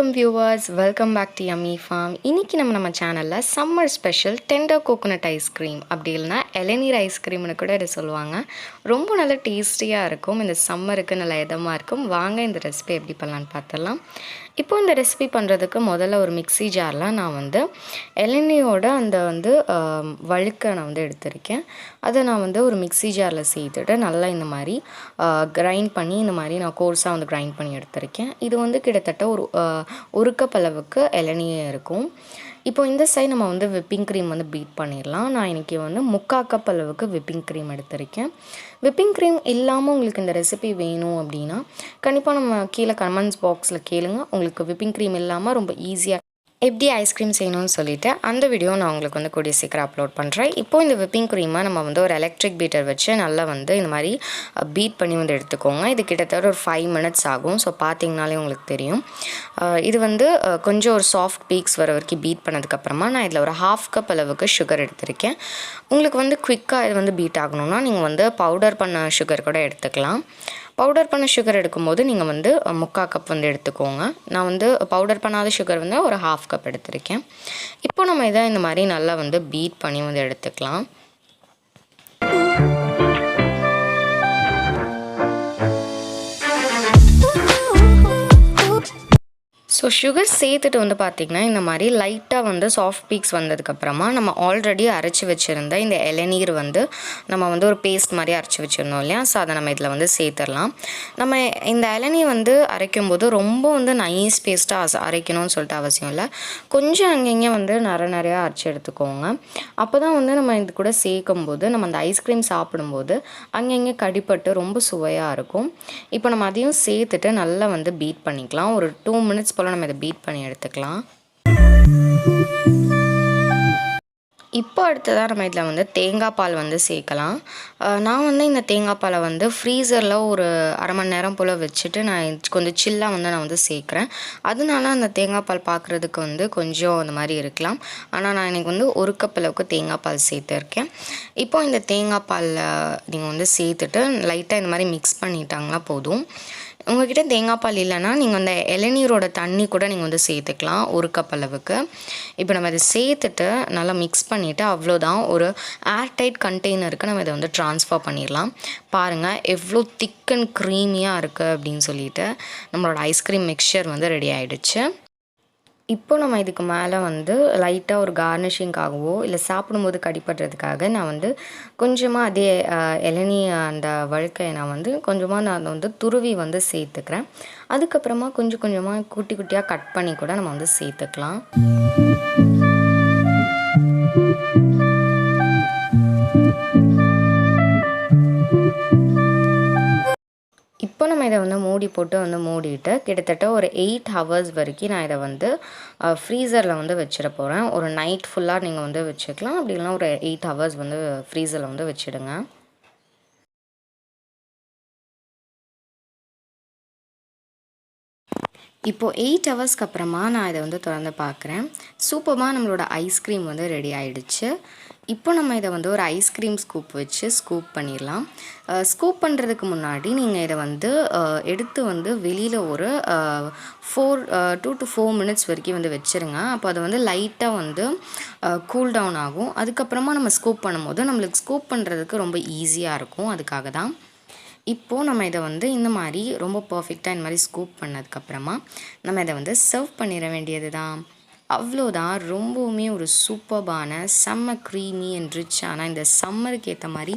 வணக்கம் viewers, welcome back to yummy farm. இன்றைக்கி நம்ம சேனலில் summer special tender coconut ice cream, அப்படி இல்லைனா இளநீர் ஐஸ்கிரீம்னு கூட இதை சொல்லுவாங்க. ரொம்ப நல்ல டேஸ்டியாக இருக்கும். இந்த சம்மருக்கு நல்ல இதமாக இருக்கும். வாங்க இந்த ரெசிபி எப்படி பண்ணலான்னு பார்த்துடலாம். இப்போது இந்த ரெசிபி பண்ணுறதுக்கு முதல்ல ஒரு மிக்ஸி ஜாரில் நான் இளநியோட அந்த வழுக்கை நான் எடுத்திருக்கேன். அதை நான் ஒரு மிக்ஸி ஜாரில் சேர்த்துட்டு நல்லா இந்த மாதிரி கிரைண்ட் பண்ணி இந்த மாதிரி நான் கோர்ஸாக கிரைண்ட் பண்ணி எடுத்திருக்கேன். இது கிட்டத்தட்ட ஒரு கப் அளவுக்கு இளநியே இருக்கும். இப்போ இந்த சைடு நம்ம விப்பிங் க்ரீம் பீட் பண்ணிடலாம். நான் இன்றைக்கி 3/4 கப் அளவுக்கு விப்பிங் க்ரீம் எடுத்திருக்கேன். விப்பிங் க்ரீம் இல்லாமல் உங்களுக்கு இந்த ரெசிபி வேணும் அப்படின்னா கண்டிப்பாக நம்ம கீழே கமெண்ட்ஸ் பாக்ஸில் கேளுங்க. உங்களுக்கு விப்பிங் க்ரீம் இல்லாமல் ரொம்ப ஈஸியாக எப்படி ஐஸ்கிரீம் செய்யணும்னு சொல்லிவிட்டு அந்த வீடியோ நான் உங்களுக்கு கூடிய சீக்கிரம் அப்லோட் பண்ணுறேன். இப்போது இந்த விப்பிங் க்ரீமை நம்ம ஒரு எலக்ட்ரிக் பீட்டர் வச்சு நல்லா இந்த மாதிரி பீட் பண்ணி எடுத்துக்கோங்க. இது கிட்டத்தட்ட ஒரு 5 மினிட்ஸ் ஆகும். ஸோ பார்த்தீங்கனாலே உங்களுக்கு தெரியும். இது கொஞ்சம் ஒரு சாஃப்ட் பீக்ஸ் வர வரைக்கும் பீட் பண்ணதுக்கப்புறமா நான் இதில் ஒரு 1/2 கப் அளவுக்கு சுகர் எடுத்திருக்கேன். உங்களுக்கு குயிக்காக இது பீட் ஆகணும்னா நீங்கள் பவுடர் பண்ண சுகர் கூட எடுத்துக்கலாம். பவுடர் பண்ண சுகர் எடுக்கும்போது நீங்கள் 3/4 கப் எடுத்துக்கோங்க. நான் பவுடர் பண்ணாத சுகர் ஒரு 1/2 கப் எடுத்திருக்கேன். இப்போ நம்ம இதை இந்த மாதிரி நல்லா பீட் பண்ணி எடுத்துக்கலாம். ஸோ சுகர் சேர்த்துட்டு பார்த்திங்கன்னா இந்த மாதிரி லைட்டாக சாஃப்ட் பீக்ஸ் வந்ததுக்கப்புறமா நம்ம ஆல்ரெடி அரைச்சி வச்சுருந்த இந்த இளநீர் நம்ம ஒரு பேஸ்ட் மாதிரி அரைச்சி வச்சுருந்தோம் இல்லையா. ஸோ அதை நம்ம இதில் சேர்த்துடலாம். நம்ம இந்த இளநீர் அரைக்கும்போது ரொம்ப நைஸ் பேஸ்ட்டாக அரைக்கணும்னு சொல்லிட்டு அவசியம் இல்லை. கொஞ்சம் அங்கங்கே நிறையா அரைச்சி எடுத்துக்கோங்க. அப்போ தான் நம்ம இது கூட சேர்க்கும்போது நம்ம அந்த ஐஸ்கிரீம் சாப்பிடும்போது அங்கங்கே கடிப்பட்டு ரொம்ப சுவையாக இருக்கும். இப்போ நம்ம அதையும் சேர்த்துட்டு நல்லா பீட் பண்ணிக்கலாம். ஒரு 2 மினிட்ஸ் போல் நம்ம இதை பீட் பண்ணி எடுத்துக்கலாம். இப்போ அடுத்ததாக நம்ம இதில் தேங்காய் பால் சேர்க்கலாம். நான் இந்த தேங்காய் பாலை ஃப்ரீசரில் ஒரு 1/2 மணி நேரம் போல் வச்சுட்டு நான் கொஞ்சம் சில்லாக நான் சேர்க்குறேன். அதனால அந்த தேங்காய் பால் பார்க்குறதுக்கு கொஞ்சம் அந்த மாதிரி இருக்கலாம். ஆனால் நான் இன்றைக்கி 1 கப் அளவுக்கு தேங்காய் பால் சேர்த்துருக்கேன். இப்போ இந்த தேங்காய் பாலில் நீங்கள் சேர்த்துட்டு லைட்டாக இந்த மாதிரி மிக்ஸ் பண்ணிட்டாங்கன்னா போதும். உங்கள்கிட்ட தேங்காய் பால் இல்லைன்னா நீங்கள் அந்த இளநீரோட தண்ணி கூட நீங்கள் சேர்த்துக்கலாம் 1 கப் அளவுக்கு. இப்போ நம்ம இதை சேர்த்துட்டு நல்லா மிக்ஸ் பண்ணிவிட்டு அவ்வளோதான், ஒரு ஏர்டைட் கண்டெய்னருக்கு நம்ம இதை ட்ரான்ஸ்ஃபர் பண்ணிடலாம். பாருங்கள் எவ்வளோ திக் அண்ட் க்ரீமியாக இருக்குது அப்படின்னு சொல்லிட்டு நம்மளோட ஐஸ்கிரீம் மிக்சர் ரெடி ஆகிடுச்சு. இப்போ நம்ம இதுக்கு மேலே லைட்டாக ஒரு கார்னிஷிங்காகவோ இல்லை சாப்பிடும்போது கடிப்படுறதுக்காக நான் கொஞ்சமாக அதே இளநீ அந்த வழுக்கையை நான் கொஞ்சமாக நான் துருவி சேர்த்துக்கிறேன். அதுக்கப்புறமா கொஞ்சம் கொஞ்சமாக குட்டி குட்டியாக கட் பண்ணி கூட நம்ம சேர்த்துக்கலாம். இப்போ நம்ம இதை மூடி போட்டு மூடிட்டு கிட்டத்தட்ட ஒரு 8 ஹவர்ஸ் வரைக்கும் நான் இதை ஃப்ரீசரில் வச்சிட போகிறேன். ஒரு நைட் ஃபுல்லாக நீங்கள் வச்சுக்கலாம். அப்படி இல்லைனா ஒரு 8 ஹவர்ஸ் ஃப்ரீசரில் வச்சுடுங்க. இப்போது 8 ஹவர்ஸ்க்கு அப்புறமா நான் இதை திறந்து பார்க்குறேன். சூப்பராக நம்மளோட ஐஸ்கிரீம் ரெடி ஆகிடுச்சு. இப்போ நம்ம இதை ஒரு ஐஸ்கிரீம் ஸ்கூப் வச்சு ஸ்கூப் பண்ணிடலாம். ஸ்கூப் பண்ணுறதுக்கு முன்னாடி நீங்கள் இதை எடுத்து வெளியில் ஒரு 2 to 4 மினிட்ஸ் வரைக்கும் வச்சுருங்க. அப்போ அது லைட்டாக கூல் டவுன் ஆகும். அதுக்கப்புறமா நம்ம ஸ்கூப் பண்ணும்போது நம்மளுக்கு ஸ்கூப் பண்ணுறதுக்கு ரொம்ப ஈஸியாக இருக்கும். அதுக்காக தான். இப்போது நம்ம இதை இந்த மாதிரி ரொம்ப பர்ஃபெக்டாக இந்த மாதிரி ஸ்கூப் பண்ணதுக்கப்புறமா நம்ம இதை சர்வ் பண்ணிட வேண்டியது தான். அவ்வளோதான். ரொம்பவுமே ஒரு சூப்பர்பான செம்ம க்ரீமி அண்ட் ரிச்சான இந்த சம்மருக்கு ஏற்ற மாதிரி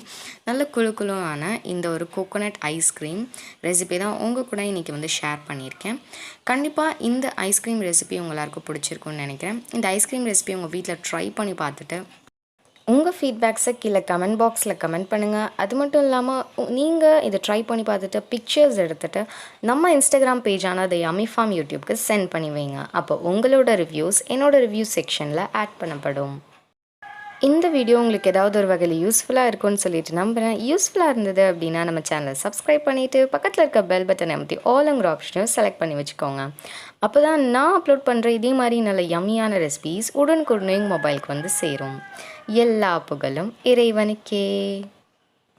நல்ல குழுக்குழுவான இந்த ஒரு கோகோனட் ஐஸ்கிரீம் ரெசிபி தான் உங்கள் கூட இன்றைக்கி ஷேர் பண்ணியிருக்கேன். கண்டிப்பாக இந்த ஐஸ்கிரீம் ரெசிபி உங்கள் எல்லாருக்கும் பிடிச்சிருக்குன்னு நினைக்கிறேன். இந்த ஐஸ்கிரீம் ரெசிபி உங்கள் வீட்டில் ட்ரை பண்ணி பார்த்துட்டு உங்கள் ஃபீட்பேக்ஸை கீழே கமெண்ட் பாக்ஸில் கமெண்ட் பண்ணுங்கள். அது மட்டும் இல்லாமல் நீங்கள் இதை ட்ரை பண்ணி பார்த்துட்டு பிக்சர்ஸ் எடுத்துகிட்டு நம்ம இன்ஸ்டாகிராம் பேஜான த யம்மி ஃபார்ம் யூடியூப்க்கு சென்ட் பண்ணி வைங்க. அப்போ உங்களோட ரிவ்யூஸ் என்னோடய ரிவ்யூ செக்ஷனில் ஆட் பண்ணப்படும். இந்த வீடியோ உங்களுக்கு ஏதாவது ஒரு வகையில் யூஸ்ஃபுல்லாக இருக்கும்னு சொல்லிட்டு நம்புகிறேன். யூஸ்ஃபுல்லாக இருந்தது அப்படின்னா நம்ம சேனலை சப்ஸ்கிரைப் பண்ணிவிட்டு பக்கத்தில் இருக்க பெல் பட்டன் அமைத்தி ஆல்ங்கிற ஆப்ஷனையும் செலக்ட் பண்ணி வச்சுக்கோங்க. அப்போ தான் நான் அப்லோட் பண்ணுற இதே மாதிரி நல்ல யம்மியான ரெசிபீஸ் உடனுக்குடனே மொபைலுக்கு சேரும். எல்லா புகழும் இறைவனுக்கே.